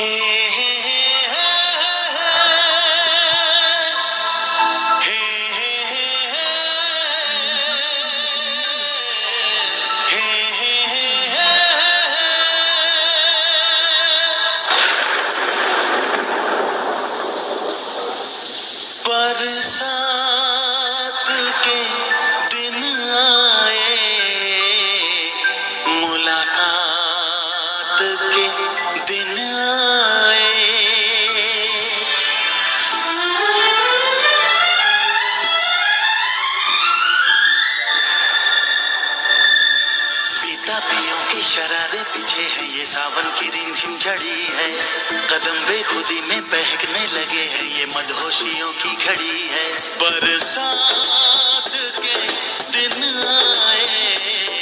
हे हे हे हे हे बरसात के दिन आए, मुलाकात के दिन आए। पीता पियों की शरारे पीछे है, ये सावन की रिमझिम झड़ी है। कदम बेखुदी में बहकने लगे हैं, ये मदहोशियों की घड़ी है। बरसात के दिन आए,